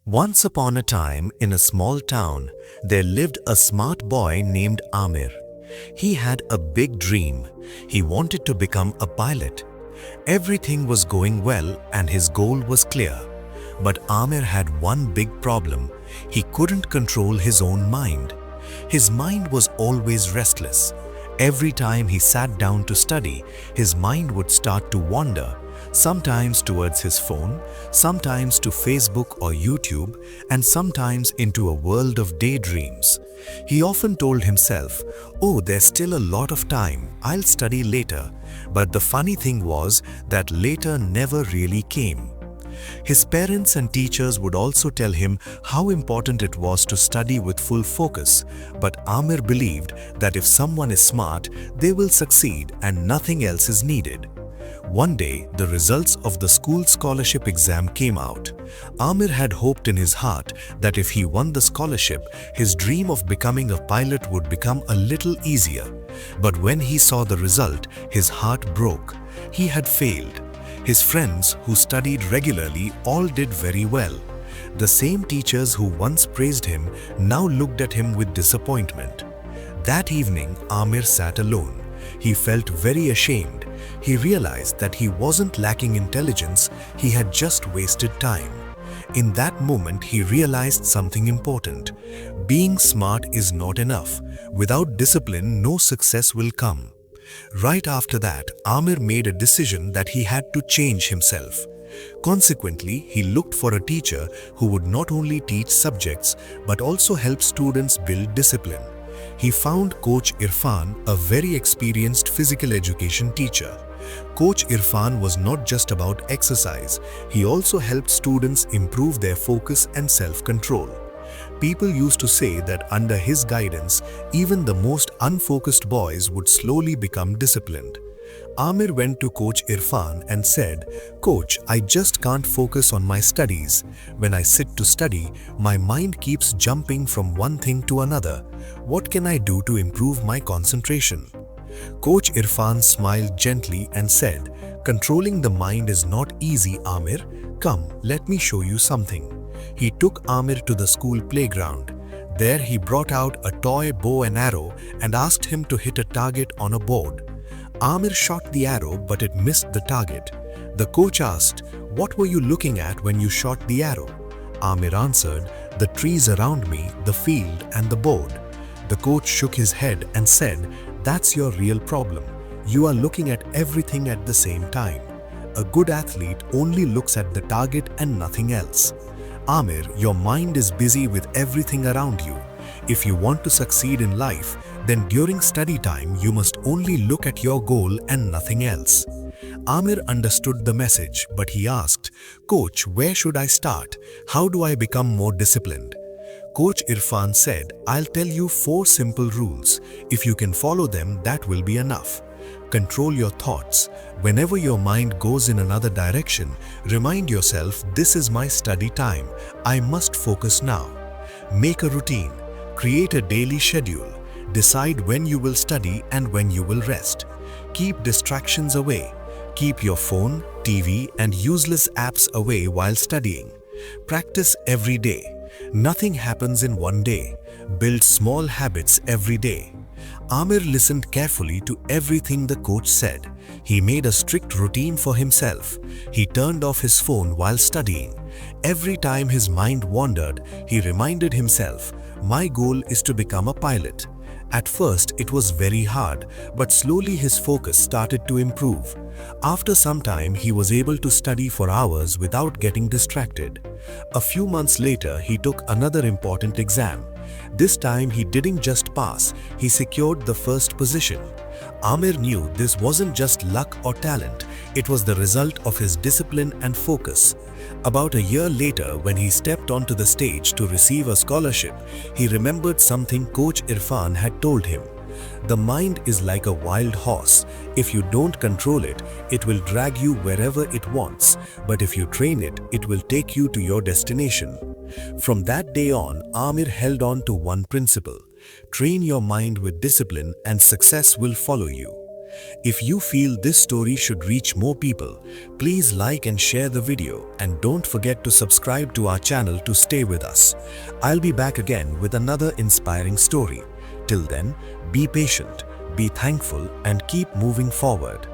Once upon a time, in a small town, there lived a smart boy named Amir. He had a big dream. He wanted to become a pilot. Everything was going well and his goal was clear. But Amir had one big problem. He couldn't control his own mind. His mind was always restless. Every time he sat down to study, his mind would start to wander, sometimes towards his phone, sometimes to Facebook or YouTube, and sometimes into a world of daydreams. He often told himself, "Oh, there's still a lot of time, I'll study later." But the funny thing was that later never really came. His parents and teachers would also tell him how important it was to study with full focus, but Amir believed that if someone is smart, they will succeed and nothing else is needed. One day, the results of the school scholarship exam came out. Amir had hoped in his heart that if he won the scholarship, his dream of becoming a pilot would become a little easier. But when he saw the result, his heart broke. He had failed. His friends, who studied regularly, all did very well. The same teachers who once praised him now looked at him with disappointment. That evening, Amir sat alone. He felt very ashamed. He realized that he wasn't lacking intelligence, he had just wasted time. In that moment, he realized something important. Being smart is not enough. Without discipline, no success will come. Right after that, Amir made a decision that he had to change himself. Consequently, he looked for a teacher who would not only teach subjects but also help students build discipline. He found Coach Irfan, a very experienced physical education teacher. Coach Irfan was not just about exercise, he also helped students improve their focus and self-control. People used to say that under his guidance, even the most unfocused boys would slowly become disciplined. Amir went to Coach Irfan and said, "Coach, I just can't focus on my studies. When I sit to study, my mind keeps jumping from one thing to another. What can I do to improve my concentration?" Coach Irfan smiled gently and said, "Controlling the mind is not easy, Amir. Come, let me show you something." He took Amir to the school playground. There he brought out a toy bow and arrow and asked him to hit a target on a board. Amir shot the arrow, but it missed the target. The coach asked, "What were you looking at when you shot the arrow?" Amir answered, "The trees around me, the field and the board." The coach shook his head and said, "That's your real problem. You are looking at everything at the same time. A good athlete only looks at the target and nothing else." Amir, your mind is busy with everything around you. If you want to succeed in life, then during study time you must only look at your goal and nothing else. Amir understood the message, but he asked, "Coach, where should I start? How do I become more disciplined?" Coach Irfan said, "I'll tell you 4 simple rules. If you can follow them, that will be enough. Control your thoughts. Whenever your mind goes in another direction, remind yourself, this is my study time. I must focus now. Make a routine. Create a daily schedule. Decide when you will study and when you will rest. Keep distractions away. Keep your phone, TV, and useless apps away while studying. Practice every day. Nothing happens in one day. Build small habits every day." Amir listened carefully to everything the coach said. He made a strict routine for himself. He turned off his phone while studying. Every time his mind wandered, he reminded himself, "My goal is to become a pilot." At first, it was very hard, but slowly his focus started to improve. After some time, he was able to study for hours without getting distracted. A few months later, he took another important exam. This time, he didn't just pass, he secured the first position. Amir knew this wasn't just luck or talent, it was the result of his discipline and focus. About a year later, when he stepped onto the stage to receive a scholarship, he remembered something Coach Irfan had told him. "The mind is like a wild horse. If you don't control it, it will drag you wherever it wants. But if you train it, it will take you to your destination." From that day on, Amir held on to one principle: train your mind with discipline and success will follow you. If you feel this story should reach more people, please like and share the video, and don't forget to subscribe to our channel to stay with us. I'll be back again with another inspiring story. Till then, be patient, be thankful, and keep moving forward.